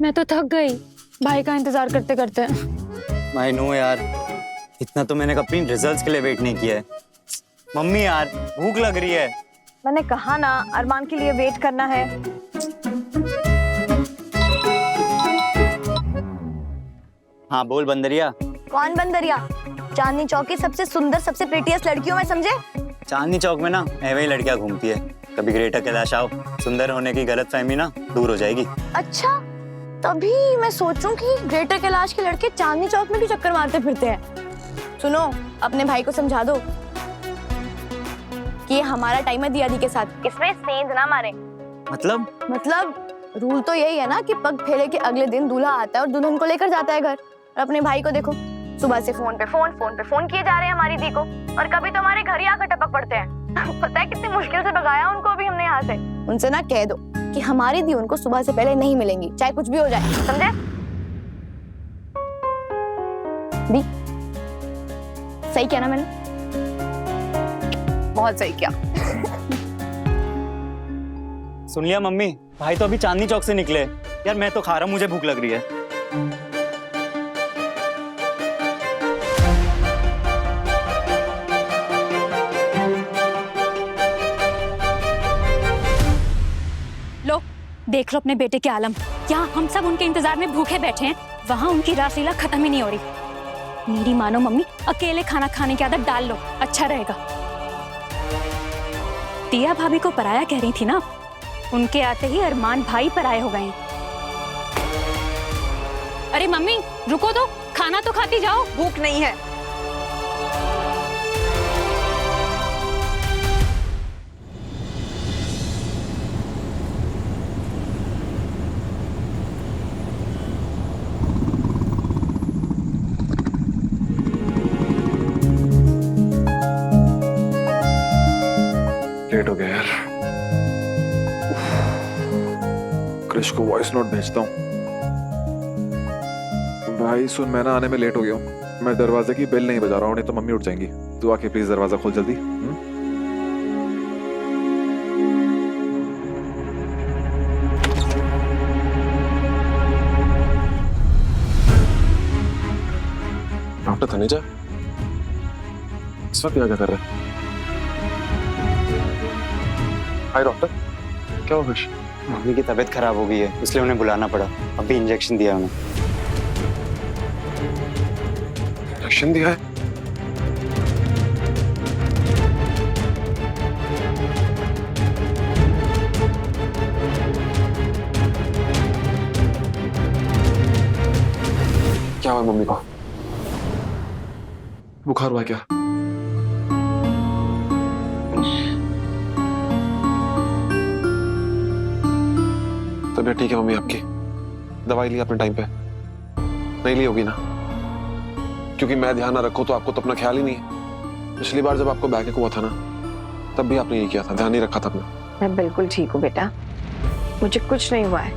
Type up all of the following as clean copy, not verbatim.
मैं तो थक गई भाई का इंतजार करते करते। आई नो यार, इतना तो मैंने अपनी रिजल्ट्स के लिए वेट नहीं किया है। मम्मी यार, भूख लग रही है। मैंने कहा ना, अरमान के लिए वेट करना है। हाँ बोल बंदरिया। कौन बंदरिया? चांदनी चौक की सबसे सुंदर, सबसे प्रेटियस्ट लड़कियों में, समझे? चांदनी चौक में ना ऐवे ही लड़कियां घूमती है। कभी ग्रेटर कैलाश आओ, सुंदर होने की गलतफहमी ना दूर हो जाएगी। अच्छा, तभी मैं सोचूं कि ग्रेटर कैलाश के लड़के चांदनी चौक में क्यों चक्कर मारते फिरते हैं। सुनो, अपने भाई को समझा दो कि ये हमारा टाइम है दिया दी के साथ, इसमें सेंध ना मारे। मतलब रूल तो यही है ना कि पग फेरे के अगले दिन दूल्हा आता है और दुल्हन को लेकर जाता है घर। और अपने भाई को देखो, सुबह से फोन पे फोन किए जा रहे हैं हमारी दी को, और कभी तो हमारे घर ही आकर टपक पड़ते हैं। पता है कितनी मुश्किल से भगाया उनको अभी हमने यहाँ से। उनसे ना कह दो कि हमारी दी उनको सुबह से पहले नहीं मिलेंगी, चाहे कुछ भी हो जाए, समझे? दी, सही किया ना मैंने? बहुत सही किया। सुन लिया मम्मी, भाई तो अभी चांदनी चौक से निकले। यार मैं तो खा रहा हूँ, मुझे भूख लग रही है। लो देख लो अपने बेटे के आलम। यहाँ हम सब उनके इंतजार में भूखे बैठे हैं, वहाँ उनकी रासलीला खत्म ही नहीं हो रही। मेरी मानो मम्मी, अकेले खाना खाने की आदत डाल लो, अच्छा रहेगा। टिया भाभी को पराया कह रही थी ना, उनके आते ही अरमान भाई पराये हो गए हैं। अरे मम्मी रुको तो, खाना तो खाती जाओ। भूख नहीं है। लेट हो गया यार। क्रिश को वॉइस नोट भेजता हूँ। भाई सुन, मैं ना आने में लेट हो गया हूँ। मैं दरवाजे की बेल नहीं बजा रहा हूँ, नहीं तो मम्मी उठ जाएंगी। तू आके प्लीज दरवाजा खोल जल्दी। डॉक्टर तनेजा, इस वक्त क्या कर रहे हैं? हाय डॉक्टर, क्या हुआ क्रिश? मम्मी की तबीयत खराब हो गई है, इसलिए उन्हें बुलाना पड़ा। अभी इंजेक्शन दिया उन्हें। इंजेक्शन दिया है? क्या हुआ मम्मी को? बुखार हुआ क्या? तबीयत ठीक है मम्मी आपकी? दवाई ली आपने टाइम पे? नहीं ली होगी ना, क्योंकि मैं ध्यान ना रखूं तो आपको तो अपना ख्याल ही नहीं है। पिछली बार जब आपको बैक हुआ था ना, तब भी आपने ये किया था, ध्यान नहीं रखा था आपने। मैं बिल्कुल ठीक हूँ बेटा, मुझे कुछ नहीं हुआ है,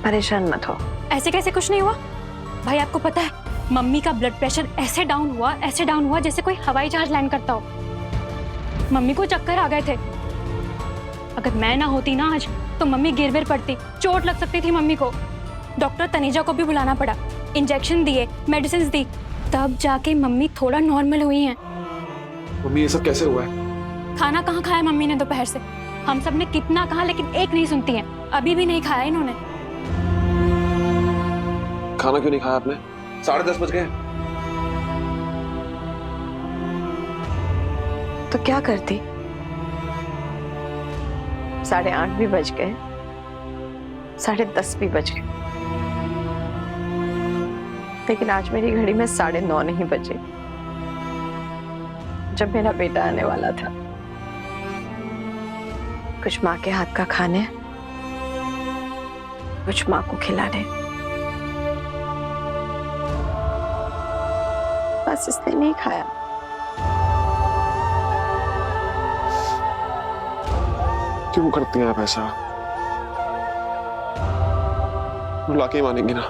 परेशान मत हो। ऐसे कैसे कुछ नहीं हुआ? भाई आपको पता है, मम्मी का ब्लड प्रेशर ऐसे डाउन हुआ जैसे कोई हवाई जहाज लैंड करता हो। मम्मी को चक्कर आ गए थे। अगर मैं ना होती ना आज, तो मम्मी गिर विर पड़ती, चोट लग सकती थी मम्मी को। डॉक्टर तनेजा को भी बुलाना पड़ा, इंजेक्शन दिए, मेडिसिन दी, तब जाके मम्मी थोड़ा नॉर्मल हुई हैं। मम्मी ये सब कैसे हुआ है? खाना कहाँ खाया मम्मी ने दोपहर से? हम सब ने कितना कहा, लेकिन एक नहीं सुनती हैं। अभी भी नहीं खाया इन्होंने। खाना क्यों नहीं खाया आपने? 10:30 बज गए। तो क्या करती? 8:30 भी बज गए, 10:30 भी बज गए, लेकिन आज मेरी घड़ी में 9:30 नहीं बजे, जब मेरा बेटा आने वाला था। कुछ माँ के हाथ का खाने, कुछ माँ को खिलाने। बस इसने नहीं खाया। क्यों करती हैं आप ऐसा? रुला के ही मानेंगी ना।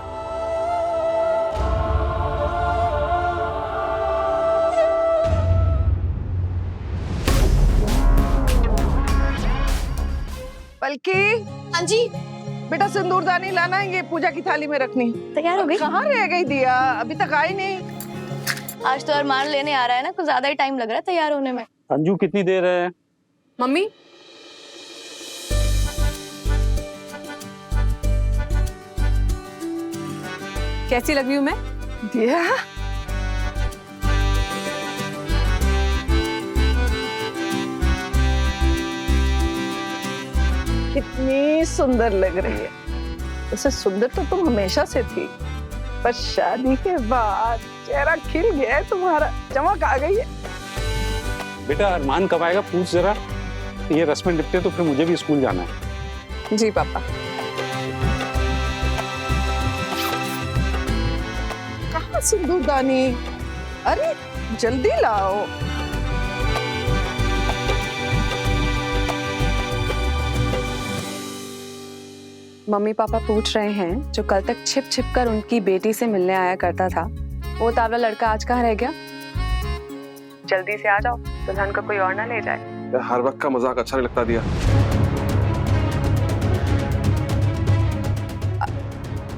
पलकी, हाँ जी, बेटा सिंदूरदानी लाना है, ये पूजा की थाली में रखनी। तैयार हो गई? कहाँ रह गई दिया, अभी तक आई नहीं। आज तो अरमान लेने आ रहा है ना, कुछ ज्यादा ही टाइम लग रहा है तैयार होने में। अंजू कितनी देर है? मम्मी कैसी लग रही हूँ मैं? दिया कितनी सुंदर लग रही है। वैसे सुंदर तो तुम हमेशा से थी, पर शादी के बाद चेहरा खिल गया है तुम्हारा, चमक आ गई है। बेटा अरमान कब आएगा पूछ जरा। ये रस्में निपटे तो फिर मुझे भी स्कूल जाना है। जी पापा। कहाँ सिंदूरदानी? अरे जल्दी लाओ। मम्मी पापा पूछ रहे हैं जो कल तक छिप छिप कर उनकी बेटी से मिलने आया करता था, वो तावला लड़का आज कहाँ रह गया? जल्दी से आ जाओ, दुल्हन को कोई और ना ले जाए। यार, हर वक्त का मजाक अच्छा नहीं लगता दिया।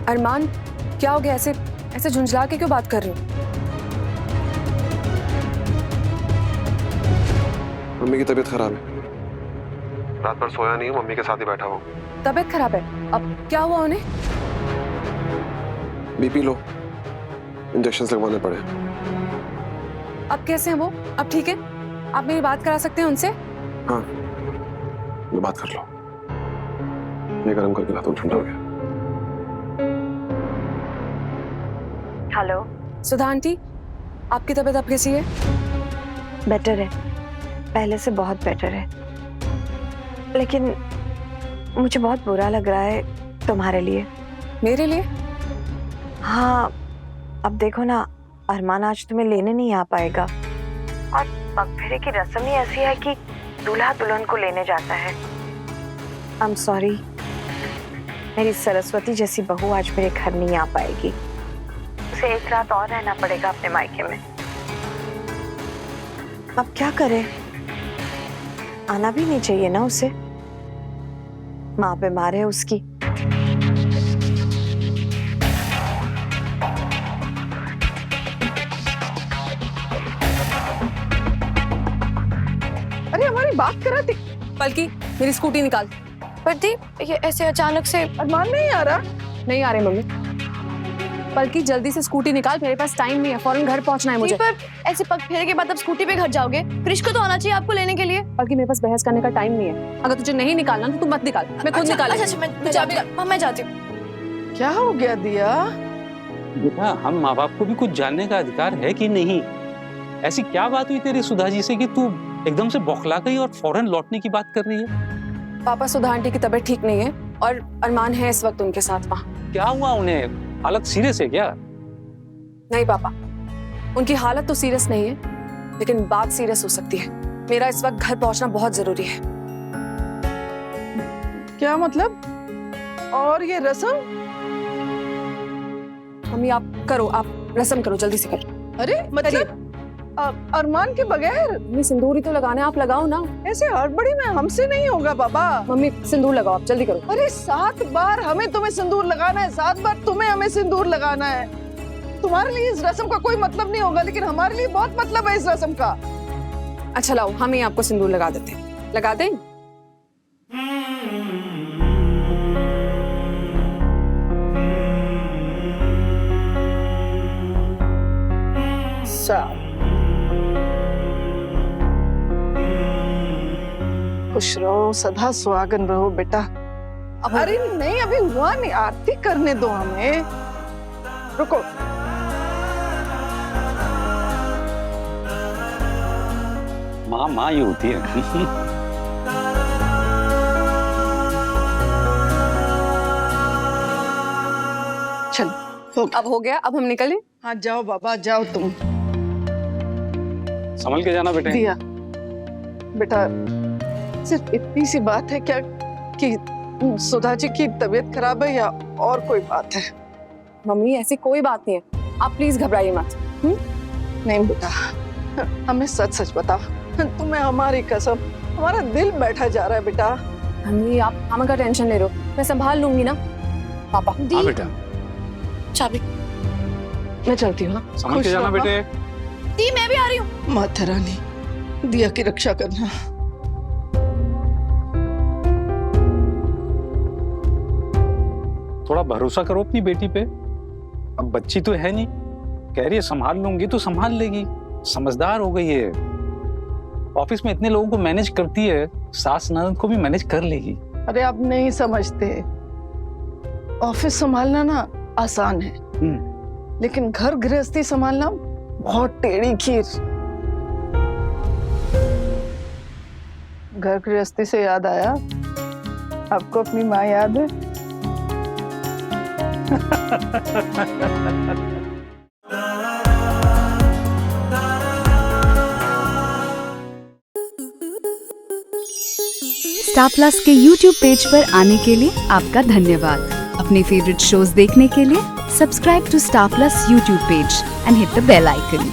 अरमान क्या हो गया? ऐसे ऐसे झुंझला के क्यों बात कर रही हो? मम्मी की तबीयत खराब है, रात भर सोया नहीं हूँ, मम्मी के साथ ही बैठा हूँ। तबीयत खराब है? अब क्या हुआ उन्हें? बीपी लो, इंजेक्शन लगवाने पड़े। अब कैसे हैं वो? अब ठीक है? आप मेरी बात करा सकते हैं उनसे? हाँ, मैं बात कर लो। ये गरम करके लाता हूँ, ठंडा हो गया। हेलो सुधा आंटी, आपकी तबीयत अब कैसी है? बेटर है, पहले से बहुत बेटर है, लेकिन मुझे बहुत बुरा लग रहा है तुम्हारे लिए। मेरे लिए? हाँ, अब देखो ना, अरमान आज तुम्हें लेने नहीं आ पाएगा और पगफेरे की रस्म ही ऐसी है कि दूल्हा दुल्हन को लेने जाता है। आई एम सॉरी, मेरी सरस्वती जैसी बहू आज मेरे घर नहीं आ पाएगी। उसे एक रात और रहना पड़ेगा अपने मायके में। अब क्या करें, आना भी नहीं चाहिए ना उसे, माँ बीमार है उसकी। अरे हमारी बात करा थी। बल्कि मेरी स्कूटी निकाल। प्रदीप, ये ऐसे अचानक से अरमान नहीं आ रहा? नहीं आ रहे मम्मी। बल्कि जल्दी से स्कूटी निकाल, मेरे पास टाइम नहीं है, फौरन घर पहुंचना है मुझे। पर ऐसे पग फेरे के बाद अब स्कूटी पे घर जाओगे? क्रिश को तो आना चाहिए आपको लेने के लिए। बल्कि मेरे पास बहस करने का टाइम नहीं है। अगर तुझे नहीं निकालना तो तू मत निकाल, मैं खुद निकाल। मैं जाती हूँ। क्या हो गया दिया? बेटा हम माँ बाप को भी कुछ जानने का अधिकार है कि नहीं? ऐसी क्या बात हुई तेरी सुधा जी से कि तू एकदम से बौखला गई और फौरन लौटने की बात कर रही है? पापा, सुधा आंटी की तबीयत ठीक नहीं है और अरमान है इस वक्त उनके साथ वहाँ। क्या हुआ उन्हें? हालत सीरियस है क्या? नहीं पापा, उनकी हालत तो सीरियस नहीं है, लेकिन बात सीरियस हो सकती है। मेरा इस वक्त घर पहुंचना बहुत जरूरी है। क्या मतलब? और ये रस्म? मम्मी आप करो, आप रस्म करो, जल्दी से करो। अरे मतलब अरमान के बगैर? मम्मी सिंदूर ही तो लगाना है, आप लगाओ ना। ऐसे हड़बड़ी में हमसे नहीं होगा बाबा। मम्मी सिंदूर लगाओ, आप जल्दी करो। अरे 7 बार हमें तुम्हें सिंदूर लगाना है, 7 बार तुम्हें हमें सिंदूर लगाना है। तुम्हारे लिए इस रस्म का कोई मतलब नहीं होगा, लेकिन हमारे लिए बहुत मतलब है इस रस्म का। अच्छा लाओ, हम ही आपको सिंदूर लगा देते हैं। लगा दें? खुश रहो, सदा सुहागन रहो बेटा। अरे नहीं, अभी हुआ नहीं, आरती करने दो हमें। रुको। माँ माँ ही होती है। चलो अब हो गया, अब हम निकलें? हाँ जाओ बाबा, जाओ तुम। संभल के जाना बेटे। दिया बेटा, सिर्फ इतनी सी बात है क्या कि सुधा जी की तबीयत खराब है, या और कोई बात है? मम्मी ऐसी कोई बात नहीं है, आप प्लीज घबराइए मत। नहीं बेटा, हमें सच सच बताओ, तुम्हें हमारी कसम, हमारा दिल बैठा जा रहा है बेटा। मम्मी आप मामा का टेंशन ले रहे हो, मैं संभाल लूंगी ना। पापा हाँ बेटा, चाबी मैं चलती हूँ। समझ खुश के जाना रहो, बेटे। दी, मैं भी आ रही हूँ। माता रानी दिया की रक्षा करना। थोड़ा भरोसा करो अपनी बेटी पे। अब बच्ची तो है नहीं, कह रही है संभाल लूंगी तो संभाल लेगी, समझदार हो गई है। ऑफिस में इतने लोगों को मैनेज करती है, सास ननद को भी मैनेज कर लेगी। अरे आप नहीं समझते, ऑफिस संभालना ना आसान है, लेकिन घर गृहस्थी संभालना बहुत टेढ़ी खीर। घर गृहस्थी से याद आया, आपको अपनी माँ याद है? स्टार प्लस के YouTube पेज पर आने के लिए आपका धन्यवाद। अपने फेवरेट शोज देखने के लिए subscribe to Star Plus YouTube page and hit the bell icon.